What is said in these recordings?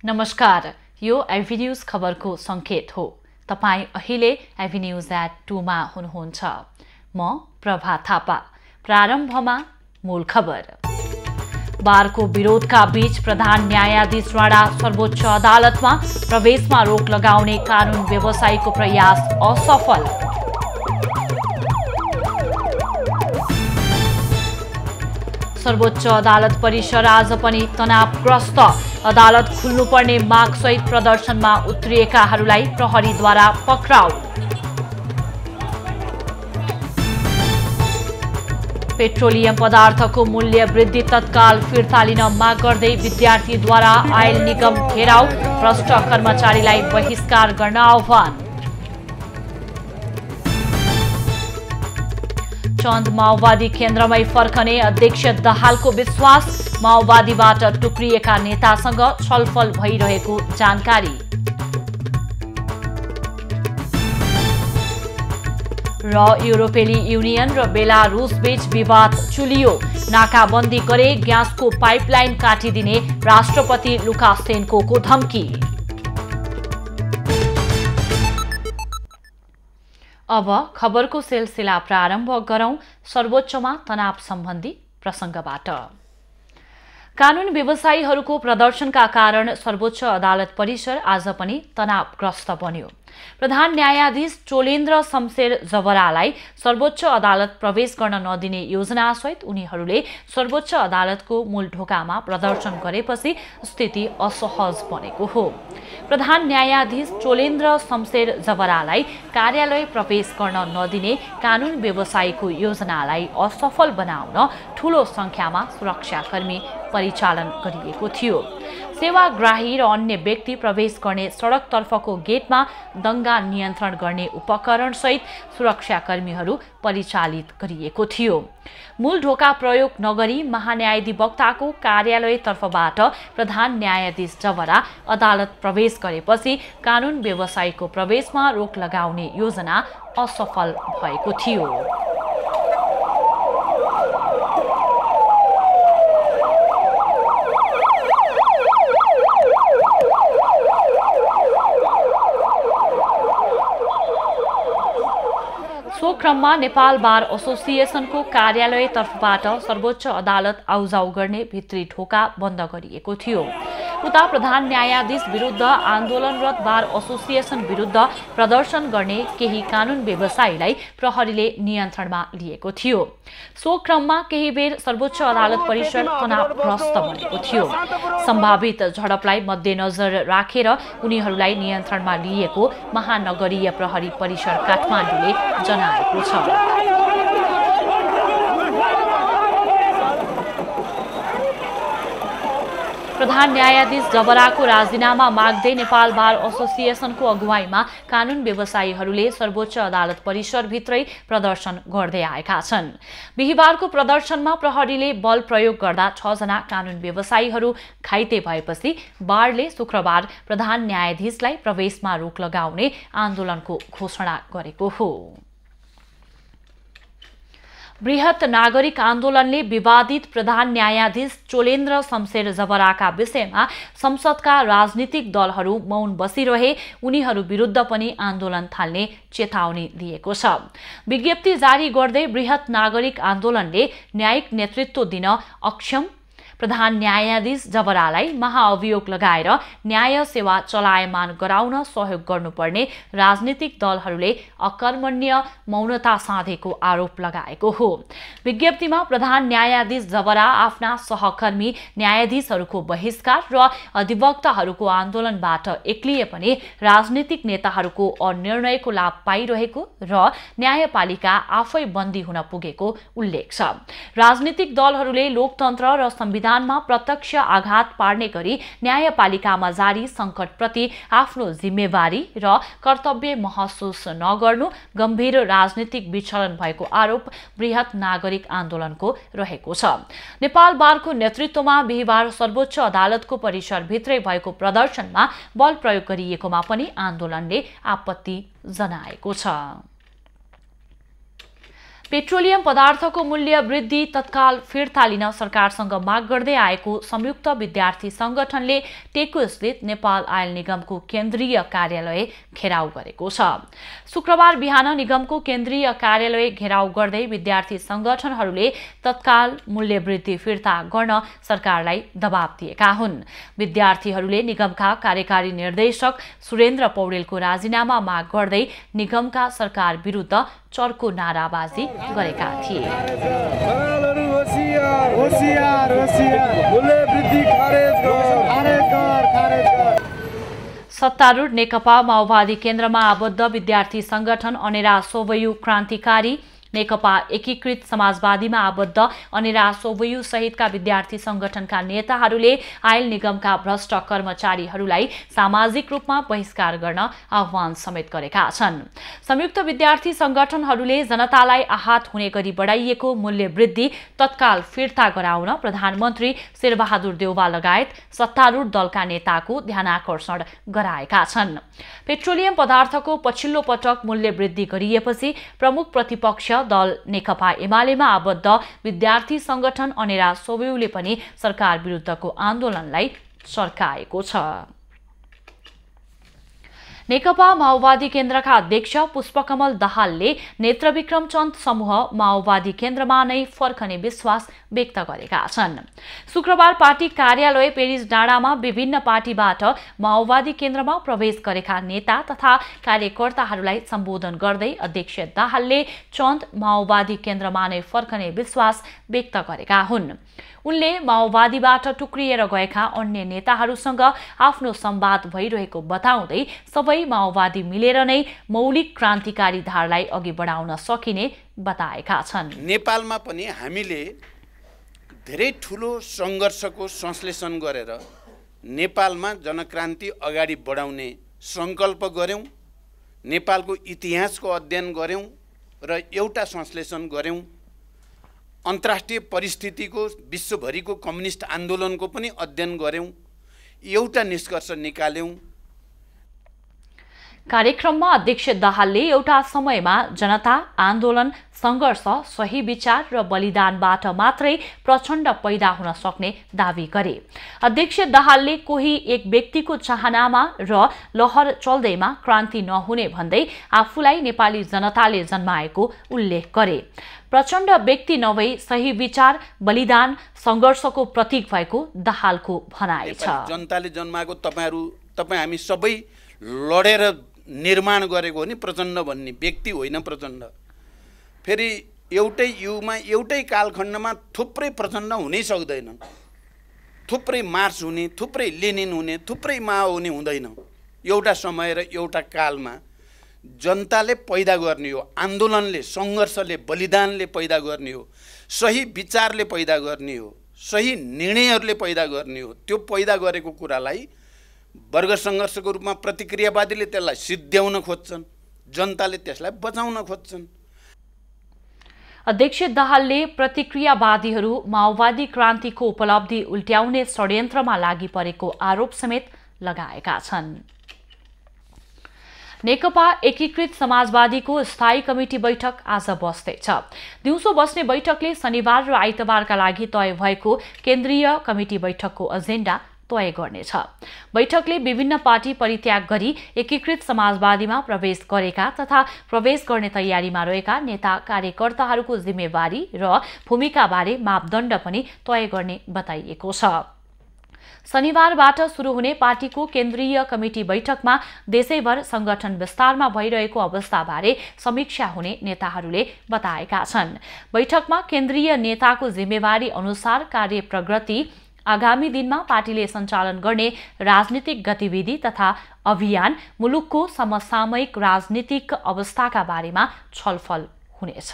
नमस्कार, यो एभी न्यूज खबरको संकेत हो। तपाई अहिले एभी न्यूज @2 मा हुनुहुन्छ। म प्रभा थापा। प्रारम्भमा मूल खबर। बारको विरोधका बीच प्रधान न्यायाधीश राणा सर्वोच्च अदालतमा प्रवेशमा रोक लगाउने कानून व्यवसायीको प्रयास असफल। सर्वोच्च अदालत परिसर आज पनि तनावग्रस्त। अदालत खुल्नुपर्ने मागसहित प्रदर्शनमा उत्रिएकाहरूलाई प्रहरीद्वारा पक्राउ। पेट्रोलियम पदार्थको मूल्य वृद्धि तत्काल फिर्ता लिन माग गर्दै विद्यार्थीद्वारा आयल निगम घेराउ। भ्रष्ट कर्मचारीलाई बहिष्कार गर्न आह्वान। चन्द माओवादी केन्द्रमै फर्कने अध्यक्ष दाहालको विश्वास। माओवादीबाट टुक्रिएका नेतासँग छलफल भइरहेको जानकारी। र युरोपेली युनियन र बेलारुस बीच विवाद चुलियो। नाकाबन्दी गरे ग्यासको पाइपलाइन काटिदिने राष्ट्रपति लुकासेन्कोको धम्की। अब खबरको सिलसिला प्रारम्भ गरौं। सर्वोच्चमा तनाव सम्बन्धी प्रसंगबाट। कानून व्यवसायीहरूको प्रदर्शनका कारण सर्वोच्च अदालत परिसर आज पनि तनावग्रस्त बन्यो। प्रधान न्यायाधीश चोलेन्द्र शमशेर जबरालाई सर्वोच्च अदालत प्रवेश गर्न नदिने योजनासहित उनीहरूले सर्वोच्च अदालतको मूल ढोकामा प्रदर्शन गरेपछि स्थिति असहज बनेको हो। प्रधान न्यायाधीश चोलेन्द्र शमशेर जबरालाई कार्यालय प्रवेश गर्न नदिने कानून व्यवसायीको योजनालाई असफल बनाउन ठूलो संख्यामा सुरक्षाकर्मी परिचालन गरिएको थियो। सेवाग्राही र अन्य व्यक्ति प्रवेश गर्ने सडकतर्फको गेटमा दंगा नियन्त्रण गर्ने उपकरण सहित सुरक्षाकर्मीहरू परिचालित गरिएको थियो। मूल ढोका प्रयोग नगरी महान्यायाधिवक्ताको कार्यालयतर्फबाट प्रधान न्यायाधीश जबरा अदालत प्रवेश गरेपछि कानून व्यवसायीको प्रवेशमा रोक लगाउने योजना असफल भएको थियो। सो क्रममा नेपाल बार एसोसिएसनको कार्यालयतर्फबाट सर्वोच्च अदालत आउजाउ गर्ने भित्री ढोका बन्द गरिएको थियो। उता प्रधान न्यायाधीश विरुद्ध आन्दोलनरत बार एसोसिएसन विरुद्ध प्रदर्शन गर्ने केही कानून व्यवसायीलाई प्रहरीले नियन्त्रणमा लिएको थियो। सो क्रममा केही बेर सर्वोच्च अदालत परिसर तनावग्रस्त बनेको थियो। सम्भावित झडपलाई मध्यनजर राखेर उनीहरूलाई नियन्त्रणमा लिएको महानगरीय प्रहरी परिसर काठमाडौँले जनाएको छ। प्रधान न्यायाधीश जबराको राजीनामा माग्दै नेपाल बार एसोसिएसनको अगुवाईमा कानून व्यवसायीहरूले सर्वोच्च अदालत परिसरभित्रै प्रदर्शन गर्दै आएका छन्। बिहीबारको प्रदर्शनमा प्रहरीले बल प्रयोग गर्दा 6 जना कानून व्यवसायीहरू घाइते भएपछि बारले शुक्रबार प्रधान न्यायाधीशलाई प्रवेशमा रोक लगाउने आन्दोलनको घोषणा गरेको हो। बृहत नागरिक आन्दोलनले विवादित प्रधान न्यायाधीश चोलेन्द्र शमशेर जबराका विषयमा संसदका राजनीतिक दलहरू मौन बसिरहे उनीहरू विरुद्ध पनि आन्दोलन थाल्ने चेतावनी दिएको छ। विज्ञप्ति जारी गर्दै बृहत नागरिक आन्दोलनले न्यायिक नेतृत्व दिन अक्षम प्रधान न्यायाधीश जबरालाई महाअभियोग लगाएर न्याय सेवा चलायमान गराउन सहयोग गर्नुपर्ने राजनीतिक दलहरूले अकर्मण्य मौनता साधेको आरोप लगाएको हो। विज्ञप्तिमा प्रधान न्यायाधीश जबरा आफ्ना सहकर्मी न्यायाधीशहरूको बहिष्कार र अधिवक्ताहरूको आन्दोलनबाट एक्लिए पनि राजनीतिक नेताहरूको अनिर्णयको लाभ पाइरहेको र न्यायपालिका आफै बन्दी हुन पुगेको उल्लेख छ। राजनीतिक दलहरूले लोकतन्त्र र संविधान मा प्रत्यक्ष आघात पार्ने गरी न्यायपालिकामा जारी संकटप्रति आफ्नो जिम्मेवारी र कर्तव्य महसुस नगर्नु गम्भीर राजनीतिक विचलन भएको आरोप बृहत नागरिक आन्दोलनको रहेको छ। नेपाल बारको नेतृत्वमा बिहीबार सर्वोच्च अदालतको परिसरभित्रै भएको प्रदर्शनमा बल प्रयोग गरिएकोमा पनि आन्दोलनले आपत्ति जनाएको छ। पेट्रोलियम पदार्थको मूल्य वृद्धि तत्काल फिर्ता लिन सरकारसँग माग गर्दै आएको संयुक्त विद्यार्थी संगठनले टेकुस्थित नेपाल आयल निगमको केन्द्रीय कार्यालय घेराउ गरेको छ। शुक्रबार बिहान निगमको केन्द्रीय कार्यालय घेराउ गर्दै विद्यार्थी संगठनहरूले तत्काल मूल्य वृद्धि फिर्ता गर्न सरकारलाई दबाब दिएका हुन्। विद्यार्थीहरूले निगमका कार्यकारी निर्देशक सुरेन्द्र पौडेलको राजीनामा माग गर्दै निगमका सरकार विरुद्ध चर्को नाराबाजी गरेका थिए। सत्तारूढ नेकपा माओवादी केन्द्रमा आबद्ध विद्यार्थी संगठन अनेरा सोवयु क्रान्तिकारी, नेकपा एकीकृत समाजवादीमा आबद्ध अनेरा सोवयु सहितका विद्यार्थी संगठनका नेताहरूले आयल निगमका भ्रष्ट कर्मचारीहरूलाई सामाजिक रूपमा बहिष्कार गर्न आह्वान समेत गरेका छन्। संयुक्त विद्यार्थी संगठनहरूले जनतालाई आहत हुने गरी बढाइएको मूल्य वृद्धि तत्काल फिर्ता गराउन प्रधानमन्त्री शेरबहादुर देउवा लगायत सत्तारूढ दलका नेताको ध्यानाकर्षण गराएका छन्। पेट्रोलियम पदार्थको पछिल्लो पटक मूल्य वृद्धि गरिएपछि प्रमुख प्रतिपक्ष दल नेकपा एमालेमा आबद्ध विद्यार्थी संगठन अनेरा सोवयुले पनि सरकार विरुद्धको आन्दोलनलाई सर्काएको छ। नेकपा माओवादी केन्द्रका अध्यक्ष पुष्पकमल दाहालले नेत्रविक्रम चन्द समूह माओवादी केन्द्रमा नै फर्कने विश्वास व्यक्त गरेका छन्। शुक्रबार पार्टी कार्यालय पेरिस डाँडामा विभिन्न पार्टीबाट माओवादी केन्द्रमा प्रवेश गरेका नेता तथा कार्यकर्ताहरूलाई सम्बोधन गर्दै अध्यक्ष दाहालले चन्द माओवादी केन्द्रमा नै फर्कने विश्वास व्यक्त गरेका हुन्। उनले माओवादीबाट टुक्रिएर गएका अन्य नेताहरूसँग आफ्नो संवाद भइरहेको बताउँदै सबै माओवादी मिलेर नै मौलिक क्रान्तिकारी धारलाई अघि बढाउन सकिने बताएका छन्। नेपालमा पनि हामीले धेरै ठूलो संघर्षको संश्लेषण गरेर नेपालमा जनक्रान्ति अगाडि बढाउने संकल्प गर्यौं, नेपालको इतिहासको अध्ययन गर्यौं र एउटा संश्लेषण गर्यौं, अन्तर्राष्ट्रिय परिस्थितिको विश्वभरिको कम्युनिस्ट आन्दोलनको पनि अध्ययन गर्यौं, एउटा निष्कर्ष निकाल्यौं। कार्यक्रममा अध्यक्ष दाहालले एउटा समयमा जनता, आन्दोलन, संघर्ष, सही विचार र बलिदानबाट मात्रै प्रचण्ड पैदा हुन सक्ने दावी गरे। अध्यक्ष दाहालले कोही एक व्यक्तिको चाहनामा र लहर चल्दैमा क्रान्ति नहुने भन्दै आफूलाई नेपाली जनताले जन्माएको उल्लेख गरे। प्रचण्ड व्यक्ति नभई सही विचार, बलिदान, संघर्षको प्रतीक भएको दाहालको भनाइ छ। जनताले जन्माएको तपाई हामी सबै लडेर निर्माण गरेको हो नि प्रचण्ड भन्ने व्यक्ति होइन। प्रचण्ड फेरि एउटै युगमा एउटै कालखण्डमा थुप्रै प्रचण्ड हुनै सक्दैन, थुप्रै मार्क्स हुने, थुप्रै लेनिन हुने, थुप्रै माओ हुने हुँदैन। एउटा समय र एउटा कालमा जनताले पैदा गर्ने हो, आन्दोलनले, संघर्षले, बलिदानले पैदा गर्ने हो, सही विचारले पैदा गर्ने हो, सही निर्णयहरूले पैदा गर्ने हो। त्यो पैदा गरेको कुरालाई वर्ग संघर्षको रूपमा प्रतिक्रियावादीले त्यसलाई सिद्ध्याउन खोज्छन्, जनताले त्यसलाई बचाउन खोज्छन्। अध्यक्ष दाहालले प्रतिक्रियावादीहरू माओवादी क्रान्तिको उपलब्धि उल्ट्याउने षड्यन्त्रमा लागि परेको आरोप समेत लगाएका छन्। नेकपा एकीकृत समाजवादीको स्थायी कमिटी बैठक आज बस्दैछ। दिउँसो बस्ने बैठकले शनिबार र आइतबारका लागि तय भएको केन्द्रीय कमिटी बैठकको एजेन्डा तय गर्नेछ। बैठकले विभिन्न पार्टी परित्याग गरी एकीकृत समाजवादीमा प्रवेश गरेका तथा प्रवेश गर्ने तयारीमा रहेका नेता कार्यकर्ताहरूको जिम्मेवारी र भूमिकाबारे मापदण्ड पनि तय गर्ने बताइएको छ। शनिबारबाट सुरु हुने पार्टीको केन्द्रीय कमिटी बैठकमा देशैभर संगठन विस्तारमा भइरहेको अवस्थाबारे समीक्षा हुने नेताहरूले बताएका छन्। बैठकमा केन्द्रीय नेताको जिम्मेवारी अनुसार कार्य प्रगति, आगामी दिनमा पार्टीले सञ्चालन गर्ने राजनीतिक गतिविधि तथा अभियान, मुलुकको समसामयिक राजनीतिक अवस्थाका बारेमा छलफल हुनेछ।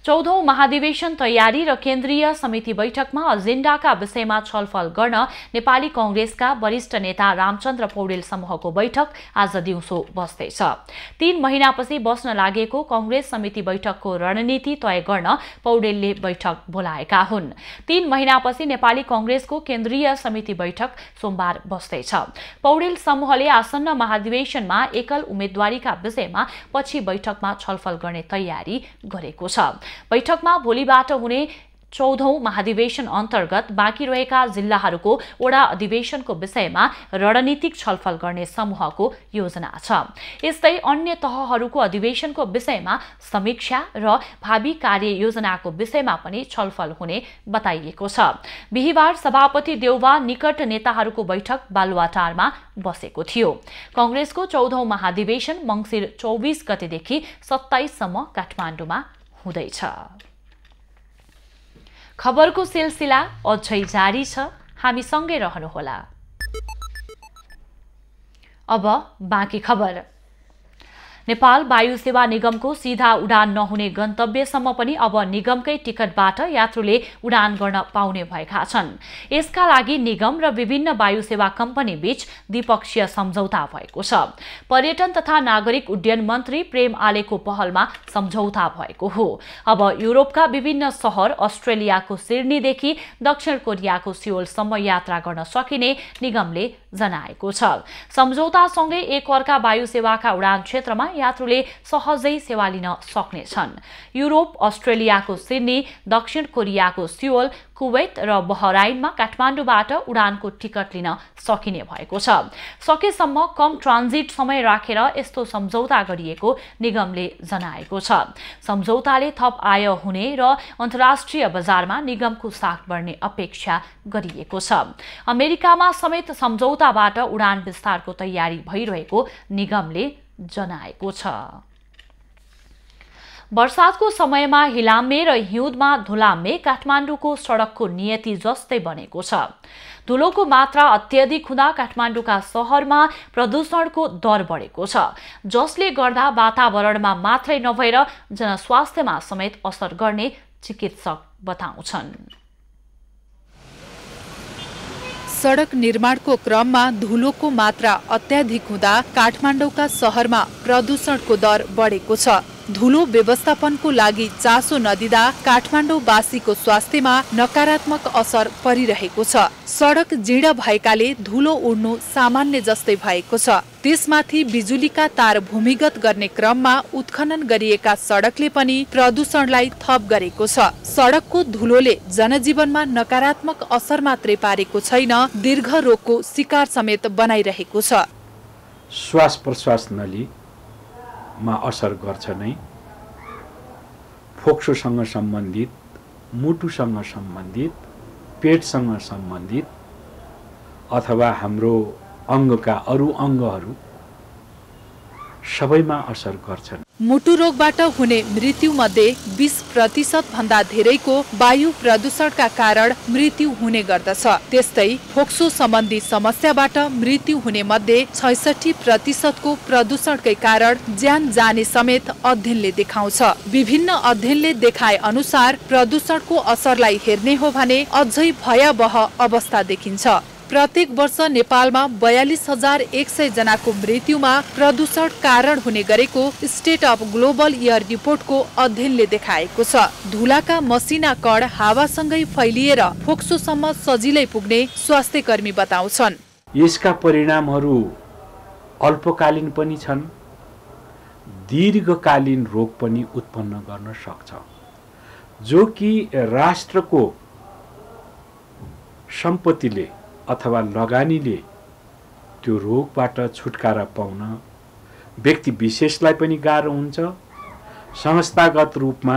14औं महाधिवेशन तयारी र केन्द्रीय समिति बैठकमा एजेन्डाका विषयमा छलफल गर्न नेपाली कांग्रेसका वरिष्ठ नेता रामचन्द्र पौडेल समूहको बैठक आज दिउँसो बस्दैछ। 3 महिनापछि बस्न लागेको कांग्रेस समिति बैठकको रणनीति तय गर्न पौडेलले बैठक बोलाएका हुन्। 3 महिनापछि नेपाली कांग्रेसको केन्द्रीय समिति बैठक सोमबार बस्दैछ। पौडेल समूहले आसन्न महाधिवेशनमा एकल उम्मेदवारीका विषयमा पछि बैठकमा छलफल गर्ने तयारी गरेको छ। बैठकमा भोलिबाट हुने 14औं महाधिवेशन अन्तर्गत बाँकी रहेका जिल्लाहरूको वडा अधिवेशनको विषयमा रणनीतिक छलफल गर्ने समूहको योजना छ। यस्तै अन्य तहहरूको अधिवेशनको विषयमा समीक्षा र भावी कार्ययोजनाको विषयमा पनि छलफल हुने बताइएको छ। बिहीबार सभापति देउवा निकट नेताहरूको बैठक बालुवाटारमा बसेको थियो। कांग्रेसको 14औं महाधिवेशन मङ्सिर 24 गतेदेखि 27 सम्म काठमाडौँमा हुँदैछ। खबरको सिलसिला अझै जारी छ, हामी सँगै रहनुहोला। अब बाँकी खबर। नेपाल वायु सेवा निगमको सीधा उडान नहुने गन्तव्यसम्म पनि अब निगमकै टिकटबाट यात्रुले उडान गर्न पाउने भएका छन्। यसका लागि निगम र विभिन्न वायु सेवा कम्पनी बीच द्विपक्षीय सम्झौता भएको छ। पर्यटन तथा नागरिक उड्डयन मन्त्री प्रेम आलेको पहलमा सम्झौता भएको हो। अब युरोपका विभिन्न शहर, अस्ट्रेलियाको सिडनीदेखि दक्षिण कोरियाको सियोलसम्म यात्रा गर्न सकिने निगमले जनाएको छ। सम्झौतासँगै एक अर्का वायु सेवाका उडान क्षेत्रमा यात्रुले सहजै सेवा लिन सक्नेछन्। युरोप, अस्ट्रेलियाको सिडनी, दक्षिण कोरियाको सियोल, कुवैत र बहराइनमा काठमाडौँबाट उडानको टिकट लिन सकिने भएको छ। सकेसम्म कम ट्रान्जिट समय राखेर यस्तो सम्झौता गरिएको निगमले जनाएको छ। सम्झौताले थप आय हुने र अन्तर्राष्ट्रिय बजारमा निगमको साख बढ्ने अपेक्षा गरिएको छ। अमेरिकामा समेत सम्झौताबाट उडान विस्तारको तयारी भइरहेको निगमले जनाएको छ। वर्षातको समयमा हिलाम्मे र हिउँदमा धुलाम्मे काठमाडौँको सडकको नियति जस्तै बनेको छ। धुलोको मात्रा अत्यधिक हुँदा काठमाडौँका शहरमा प्रदूषणको दर बढेको छ, जसले गर्दा वातावरणमा मात्रै नभएर जनस्वास्थ्यमा समेत असर गर्ने चिकित्सक बताउँछन्। सडक निर्माणको क्रममा धुलोको मात्रा अत्याधिक हुँदा काठमाडौँका शहरमा प्रदूषणको दर बढेको छ। धुलो व्यवस्थापनको लागि चासो नदिँदा काठमाडौँवासीको स्वास्थ्यमा नकारात्मक असर परिरहेको छ। सडक जीर्ण भएकाले धुलो उड्नु सामान्य जस्तै भएको छ। त्यसमाथि बिजुलीका तार भूमिगत गर्ने क्रममा उत्खनन गरिएका सडकले पनि प्रदूषणलाई थप गरेको छ। सडकको धुलोले जनजीवनमा नकारात्मक असर मात्रै पारेको छैन, दीर्घ रोगको शिकार समेत बनाइरहेको छ। श्वास प्रश्वास नलीमा असर गर्छ नै, फोक्सोसँग सम्बन्धित, मुटुसँग सम्बन्धित, पेटसँग सम्बन्धित अथवा हाम्रो अङ्गका अरू अङ्गहरू सबैमा असर गर्छन्। मुटु रोगबाट हुने मृत्यु मध्ये 20% भन्दा धेरैको वायु प्रदूषणका कारण मृत्यु हुने गर्दछ। त्यस्तै फोक्सो सम्बन्धी समस्याबाट मृत्यु हुने मध्ये 66% को प्रदूषणकै कारण ज्यान जाने समेत अध्ययनले देखाउँछ। विभिन्न अध्ययनले देखाए अनुसार प्रदूषणको असरलाई हेर्ने हो भने अझै भयावह अवस्था देखिन्छ। प्रत्येक वर्ष नेपालमा 42,100 जनाको मृत्युमा प्रदूषण कारण हुने गरेको स्टेट अफ ग्लोबल एयर रिपोर्टको अध्ययनले देखाएको छ। धुलाका मसिना कण हावासँगै फैलिएर फोक्सोसम्म सजिलै पुग्ने स्वास्थ्यकर्मी बताउँछन्। यसका परिणामहरू अल्पकालीन पनि छन्, दीर्घकालीन रोग पनि उत्पन्न गर्न सक्छ, जो कि राष्ट्रको सम्पत्तिले अथवा लगानीले त्यो रोगबाट छुटकारा पाउन व्यक्ति विशेषलाई पनि गाह्रो हुन्छ, संस्थागत रूपमा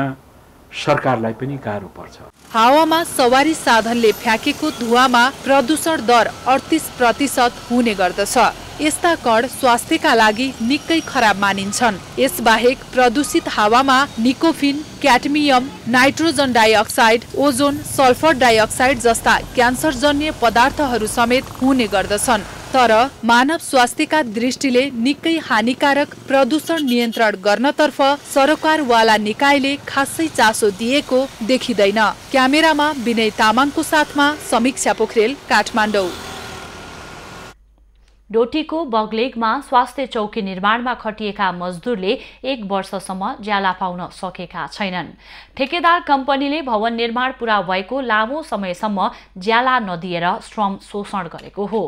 सरकारलाई पनि गाह्रो पर्छ। हावामा सवारी साधनले फ्याँकेको धुवामा प्रदूषण दर 38% हुने गर्दछ। यस्ता कण स्वास्थ्यका लागि निकै खराब मानिन्छन्। यसबाहेक प्रदूषित हावामा nicotine, cadmium, nitrogen dioxide, ozone, sulphur dioxide जस्ता क्यान्सरजन्य पदार्थहरू समेत हुने गर्दछन्। तर मानव स्वास्थ्यका दृष्टिले निकै हानिकारक प्रदूषण नियन्त्रण गर्नतर्फ सरकारवाला निकायले खासै चासो दिएको देखिँदैन। क्यामेरामा विनय तामाङको साथमा समीक्षा पोखरेल, काठमाडौँ। डोटीको बगलेगमा स्वास्थ्य चौकी निर्माणमा खटिएका मजदुरले 1 वर्षसम्म ज्याला पाउन सकेका छैनन्। ठेकेदार कम्पनीले भवन निर्माण पूरा भएको लामो समयसम्म ज्याला नदिएर श्रम शोषण गरेको हो।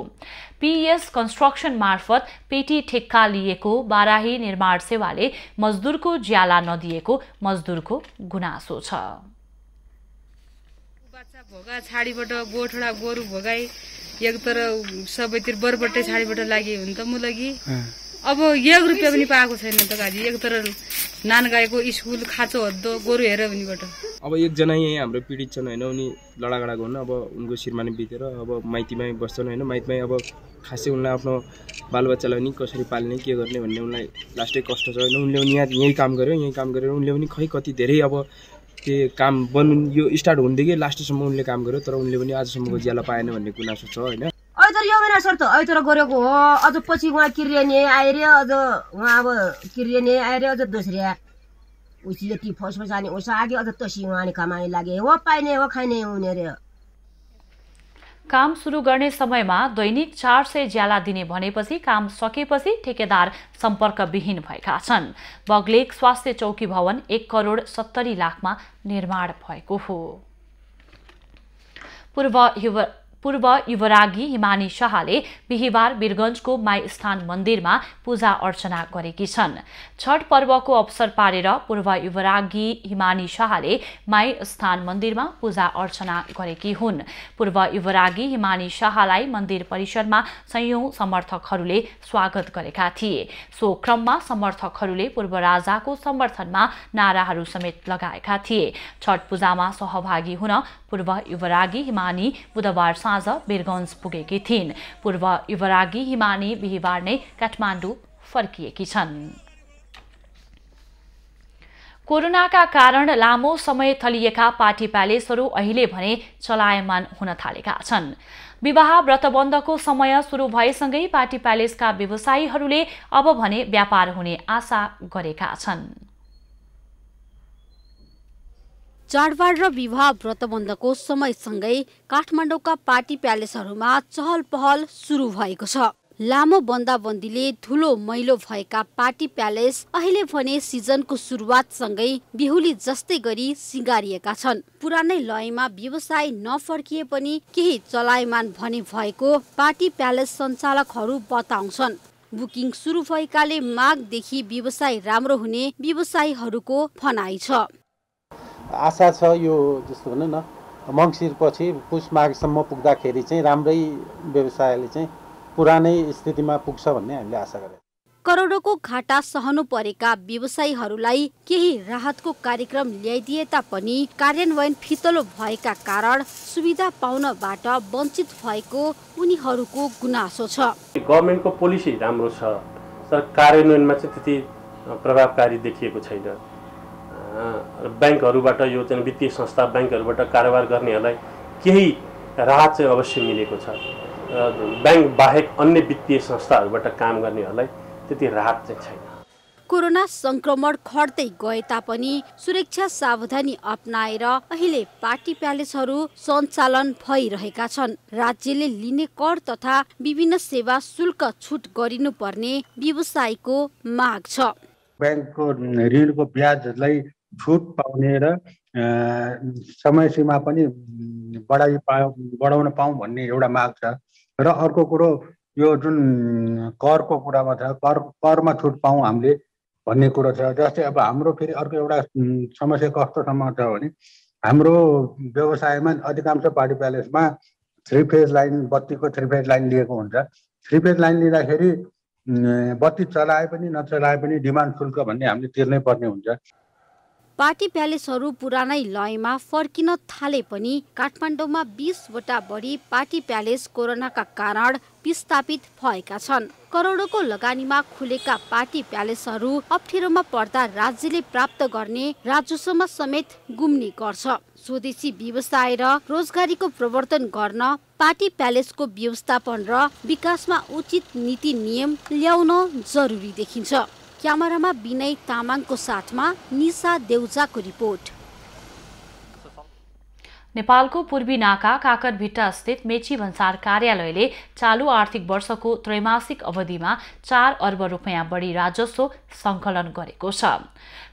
पीएस कन्स्ट्रक्सन मार्फत पेटी ठेक्का लिएको बाराही निर्माण सेवाले मजदुरको ज्याला नदिएको मजदुरको गुनासो छ। भोगा छाडीबाट गोठडा गोरु भोगाई एक तर सबैतिर बरबट्टै छाडीबाट लागि हुन त मुलगी अब 1 रुपैयाँ पनि पाएको छैन त गाजी। एक तर नान गाएको स्कुल खाँचो हद्दो गोरु हेर भनिबाट अब एकजना यही हाम्रो पीडित छन् हैन, उनी लडागडा गर्नु अब उनको श्रीमानी बितेर अब माइतीमै बस्छन् हैन। माइतीमै अब खासै उनलाई आफ्नो बालबच्चालाई नि कसरी पाल्ने के गर्ने भन्ने उनलाई लास्टै कष्ट छ हैन। उनले पनि यही काम गरेर उनले पनि खै कति धेरै अब त्यो काम यो स्टार्ट हुँदैकै लास्टसम्म उनले काम गर्यो, तर उनले पनि आजसम्मको ज्याला पाएन भन्ने गुनासो छ हैन। तर यो महिना सर त तर गरेको हो, अझ पछि उहाँ किर्ने आएर अझ उहाँ अब किर्ने आएर अझ दोस्रिया उसी जति फसफस जाने उस आगे अझ तसी उहाँले कमाने लागे हो, पाइने हो, खाइने उनीहरू। काम सुरु गर्ने समयमा दैनिक 400 ज्याला दिने भनेपछि काम सकेपछि ठेकेदार सम्पर्कविहीन भएका छन्। बगलेग स्वास्थ्य चौकी भवन 1 करोड 70 लाखमा निर्माण भएको हो। पूर्व युवरागी हिमानी शाहले बिहिबार वीरगञ्जको माई स्थान मन्दिरमा पूजा अर्चना गरेकी छन्। छठ पर्वको अवसर पारेर पूर्व युवरागी हिमानी शाहले माई स्थान मन्दिरमा पूजा अर्चना गरेकी हुन्। पूर्व युवरागी हिमानी शाहलाई मन्दिर परिसरमा सयौं समर्थकहरूले स्वागत गरेका थिए। सो क्रममा समर्थकहरूले पूर्व राजाको समर्थनमा नाराहरू समेत लगाएका थिए। छठ पूजामा सहभागी हुन पूर्व युवरागी हिमानी बुधबार साँझ वीरगञ्ज पुगेकी थिइन्। पूर्व युवरागी हिमानी बिहिबार नै काठमाडौँ फर्किएकी छन्। कोरोनाका कारण लामो समय थलिएका पार्टी प्यालेसहरू अहिले भने चलायमान हुन थालेका छन्। विवाह व्रतबन्धको समय सुरु भएसँगै पार्टी प्यालेसका व्यवसायीहरूले अब भने व्यापार हुने आशा गरेका छन्। चाडबाड र विवाह व्रतबन्धको समयसँगै काठमाडौँका पार्टी प्यालेसहरूमा चहल पहल सुरु भएको छ। लामो बन्दाबन्दीले धुलो मैलो भएका पार्टी प्यालेस अहिले भने सिजनको सुरुवातसँगै बेहुली जस्तै गरी सिंगारिएका छन्। पुरानै लयमा व्यवसाय नफर्किए पनि केही चलायमान भने भएको पार्टी प्यालेस सञ्चालकहरू बताउँछन्। बुकिङ सुरु भएकाले माघदेखि व्यवसाय राम्रो हुने व्यवसायीहरूको भनाइ छ। आशा छ यो जस्तो भनौँ न मङ्सिर पछि पुष माघसम्म पुग्दाखेरि चाहिँ राम्रै व्यवसायले चाहिँ पुरानै स्थितिमा पुग्छ भन्ने हामीले आशा गरेका छौँ। करोडौंको घाटा सहनु परेका व्यवसायीहरूलाई केही राहतको कार्यक्रम ल्याइदिए तापनि कार्यान्वयन फितलो भएका कारण सुविधा पाउनबाट वञ्चित भएको उनीहरूको गुनासो छ। गभर्नमेन्टको पोलिसी राम्रो छ तर कार्यान्वयनमा चाहिँ त्यति प्रभावकारी देखिएको छैन। ब्याङ्कहरूबाट यो चाहिँ वित्तीय संस्था ब्याङ्कहरूबाट कारोबार गर्नेहरूलाई केही राहत चाहिँ अवश्य मिलेको छ। ब्याङ्क बाहेक अन्य वित्तीय संस्थाहरूबाट काम गर्नेहरूलाई त्यति राहत चाहिँ छैन। कोरोना संक्रमण खड्दै गए तापनि सुरक्षा सावधानी अपनाएर अहिले पार्टी प्यालेसहरू सञ्चालन भइरहेका छन्। राज्यले लिने कर तथा विभिन्न सेवा शुल्क छुट गरिनुपर्ने व्यवसायीको माग छ। ब्याङ्कको ऋणको ब्याजलाई छुट पाउने र समय सीमा पनि बढाउन पाऊँ भन्ने एउटा माग छ। र अर्को कुरो यो जुन करको कुरामा छ, करमा छुट पाऊँ हामीले भन्ने कुरो छ। जस्तै अब हाम्रो फेरि अर्को एउटा समस्या कस्तोसम्म छ भने हाम्रो व्यवसायमा अधिकांश पार्टी प्यालेसमा 3 फेज लाइन बत्तीको 3 फेज लाइन लिएको हुन्छ। 3 फेज लाइन लिँदाखेरि बत्ती चलाए पनि नचलाए पनि डिमान्ड शुल्क भन्ने हामीले तिर्नै पर्ने हुन्छ। पार्टी प्यालेसहरू पुरानै लयमा फर्किन थाले पनि काठमाडौँमा 20 वटा बढी पार्टी प्यालेस कोरोनाका कारण विस्थापित भएका छन्। करोडौंको लगानीमा खुलेका पार्टी प्यालेसहरू अप्ठ्यारोमा पर्दा राज्यले प्राप्त गर्ने राजस्वमा समेत गुम्ने गर्छ। स्वदेशी व्यवसाय र रोजगारीको प्रवर्तन गर्न पार्टी प्यालेसको व्यवस्थापन र विकासमा उचित नीति नियम ल्याउन जरुरी देखिन्छ। क्यामेरामा विनय तामाङको साथमा निशा देउजाको रिपोर्ट। नेपालको पूर्वी नाका काकरभिट्टा स्थित मेची भन्सार कार्यालयले चालु आर्थिक वर्षको त्रैमासिक अवधिमा 4 अर्ब रुपैयाँ बढी राजस्व सङ्कलन गरेको छ।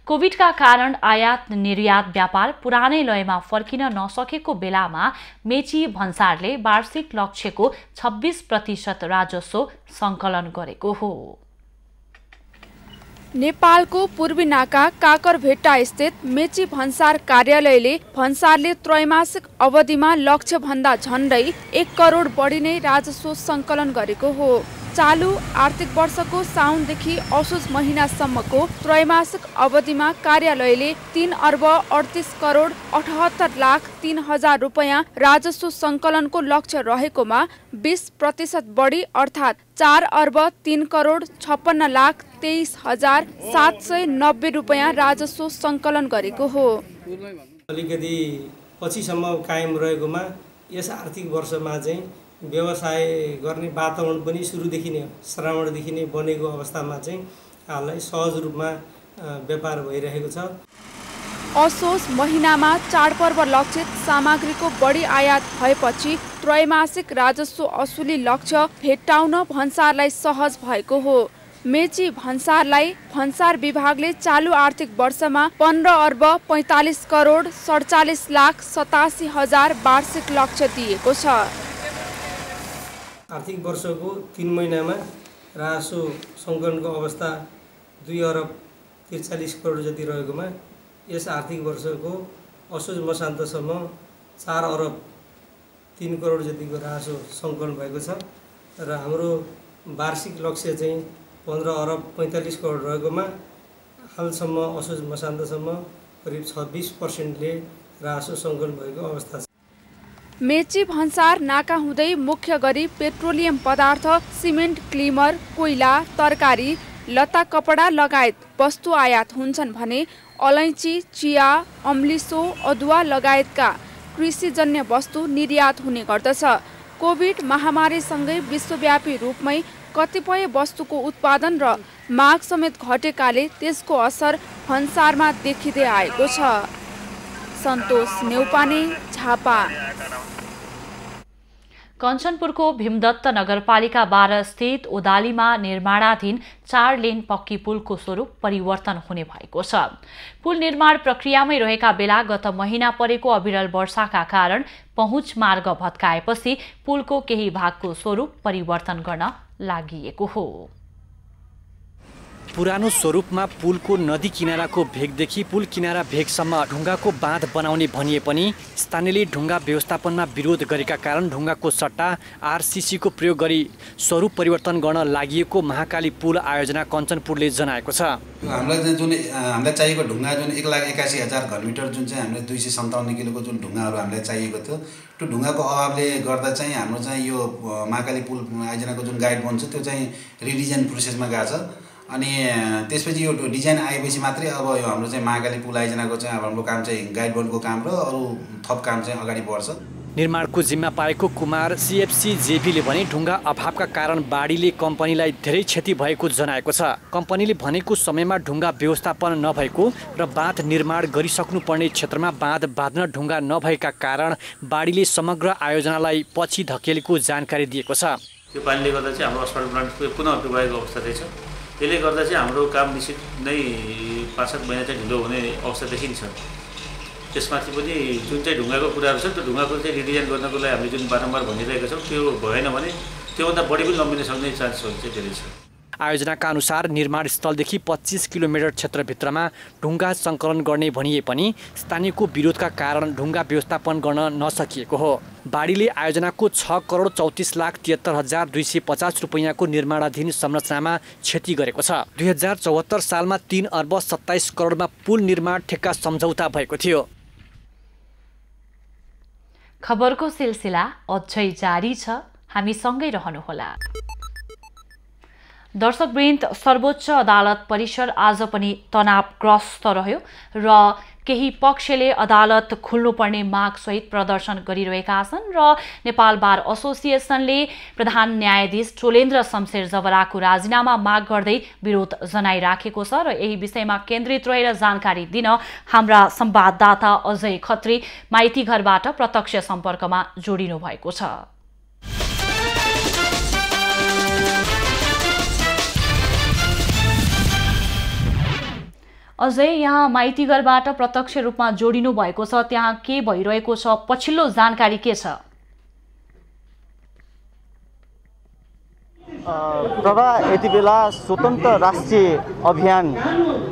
कोभिडका कारण आयात निर्यात व्यापार पुरानै लयमा फर्किन नसकेको बेलामा मेची भन्सारले वार्षिक लक्ष्यको 26% राजस्व सङ्कलन गरेको हो। नेपालको पूर्वी नाका काकरभेट्टा स्थित मेची भन्सार कार्यालयले भन्सारले त्रैमासिक अवधिमा लक्ष्य भन्दा झन्डै 1 करोड बढी नै राजस्व सङ्कलन गरेको हो। चालु आर्थिक वर्षको साउनदेखि असोज महिनासम्मको त्रैमासिक अवधिमा कार्यालयले 3 अर्ब 38 करोड 78 लाख 3 हजार रुपैयाँ राजस्व सङ्कलनको लक्ष्य रहेकोमा 20% बढी अर्थात् 4 अर्ब 3 करोड 56 लाख 23 हजार 790 रुपैयाँ राजस्व सङ्कलन गरेको हो। अलिकति पछिसम्म कायम रहेकोमा यस आर्थिक वर्षमा चाहिँ व्यवसाय गर्ने वातावरण पनि सुरुदेखि नै श्रावणदेखि नै बनेको अवस्थामा चाहिँ हाललाई सहज रूपमा व्यापार भइरहेको छ। असोज महिनामा चाडपर्व लक्षित सामग्रीको बढी आयात भएपछि त्रैमासिक राजस्व असुली लक्ष्य भेट्टाउन भन्सारलाई सहज भएको हो। मेची भन्सारलाई भन्सार विभागले चालु आर्थिक वर्षमा 15 अर्ब 45 करोड 47 लाख 87 हजार वार्षिक लक्ष्य दिएको छ। आर्थिक वर्षको 3 महिनामा राजस्व सङ्कलनको अवस्था 2 अर्ब 43 करोड जति रहेकोमा यस आर्थिक वर्षको असोज मसान्तसम्म 4 अर्ब 3 करोड जतिको राजस्व सङ्कलन भएको छ र हाम्रो वार्षिक लक्ष्य चाहिँ 15 अर्ब 45 करोड रहेकोमा हालसम्म असोज मसान्तसम्म करिब 26%ले राजस्व सङ्कलन भएको अवस्था छ। मेची भन्सार नाका हुँदै मुख्य गरी पेट्रोलियम पदार्थ, सिमेन्ट, क्लिमर, कोइला, तरकारी, लत्ता कपडा लगायत वस्तु आयात हुन्छन् भने अलैँची, चिया, अम्लिसो, अदुवा लगायतका कृषिजन्य वस्तु निर्यात हुने गर्दछ। कोभिड महामारीसँगै विश्वव्यापी रूपमै कतिपय वस्तुको उत्पादन र माग समेत घटेकाले त्यसको असर भन्सारमा देखिँदै आएको छ। सन्तोष नेउपाने, झापा। कञ्चनपुरको भीमदत्त नगरपालिका 12 स्थित ओदालीमा निर्माणाधीन 4 लेन पक्की पुलको स्वरूप परिवर्तन हुने भएको छ। पुल निर्माण प्रक्रियामै रहेका बेला गत महिना परेको अविरल वर्षाका कारण पहुँच मार्ग भत्काएपछि पुलको केही भागको स्वरूप परिवर्तन गर्न लागि हो। पुरानो स्वरूपमा पुलको नदी किनाराको भेगदेखि पुल किनारा भेगसम्म ढुङ्गाको बाँध बनाउने भनिए पनि स्थानीयले ढुङ्गा व्यवस्थापनमा विरोध गरेका कारण ढुङ्गाको सट्टा आरसीसीको प्रयोग गरी स्वरूप परिवर्तन गर्न लागि महाकाली पुल आयोजना कञ्चनपुरले जनाएको छ। हामीलाई चाहिएको ढुङ्गा जुन 1,81,000 घनमिटर जुन चाहिँ हामीले 257 किलोको जुन ढुङ्गाहरू हामीलाई चाहिएको थियो त्यो ढुङ्गाको अभावले गर्दा चाहिँ हाम्रो चाहिँ यो महाकाली पुल आयोजनाको जुन गाइड बन्छ त्यो चाहिँ रिडिजाइन प्रोसेसमा गएको छ। अनि त्यसपछि यो डिजाइन आएपछि मात्रै अब यो हाम्रो चाहिँ महाकाली पुल आयोजनाको चाहिँ अब हाम्रो काम चाहिँ गाइड बोर्डको काम र अरू थप काम चाहिँ अगाडि बढ्छ। निर्माणको जिम्मा पाएको कुमार सीएफसी जेपीले भने ढुङ्गा अभावका कारण बाढीले कम्पनीलाई धेरै क्षति भएको जनाएको छ। कम्पनीले भनेको समयमा ढुङ्गा व्यवस्थापन नभएको र बाँध निर्माण गरिसक्नुपर्ने क्षेत्रमा बाँध बाँध्न ढुङ्गा नभएका कारण बाढीले समग्र आयोजनालाई पछि धकेलेको जानकारी दिएको छ। यो पानीले गर्दा चाहिँ हाम्रो अस्पताल प्लान्ट पुनः डुबाएको अवस्था रहेछ। त्यसले गर्दा चाहिँ हाम्रो काम निश्चित नै 5-7 महिना चाहिँ ढिलो हुने अवस्था देखिन्छ। त्यसमाथि पनि जुन चाहिँ ढुङ्गाको कुराहरू छ त्यो ढुङ्गाको चाहिँ रिडिजाइन गर्नको लागि हामीले जुन बारम्बार भनिरहेका छौँ त्यो भएन भने त्योभन्दा बढी पनि लम्बिन सक्ने चान्सहरू चाहिँ धेरै छ। आयोजनाका अनुसार निर्माण स्थलदेखि 25 किलोमिटर क्षेत्रभित्रमा ढुङ्गा सङ्कलन गर्ने भनिए पनि स्थानीयको विरोधका कारण ढुङ्गा व्यवस्थापन गर्न नसकिएको हो। बाढीले आयोजनाको 6,34,73,250 रुपैयाँको निर्माणाधीन संरचनामा क्षति गरेको छ। 2074 सालमा 3 अर्ब 27 करोडमा पुल निर्माण ठेक्का सम्झौता भएको थियो। खबरको सिलसिला अझै जारी छ, हामी सँगै रहनुहोला। दर्शकवृन्द, सर्वोच्च अदालत परिसर आज पनि तनावग्रस्त रह्यो र केही पक्षले अदालत खुल्नुपर्ने मागसहित प्रदर्शन गरिरहेका छन् र नेपाल बार एसोसिएसनले प्रधान न्यायाधीश चोलेन्द्र शमशेर जबराको राजीनामा माग गर्दै विरोध जनाइराखेको छ र यही विषयमा केन्द्रित रहेर जानकारी दिन हाम्रा संवाददाता अजय खत्री माइतीघरबाट प्रत्यक्ष सम्पर्कमा जोडिनु भएको छ। अझै यहाँ माइतीघरबाट प्रत्यक्ष रूपमा जोडिनु भएको छ, त्यहाँ के भइरहेको छ, पछिल्लो जानकारी के छ? प्रभा, यति बेला स्वतन्त्र राष्ट्रिय अभियान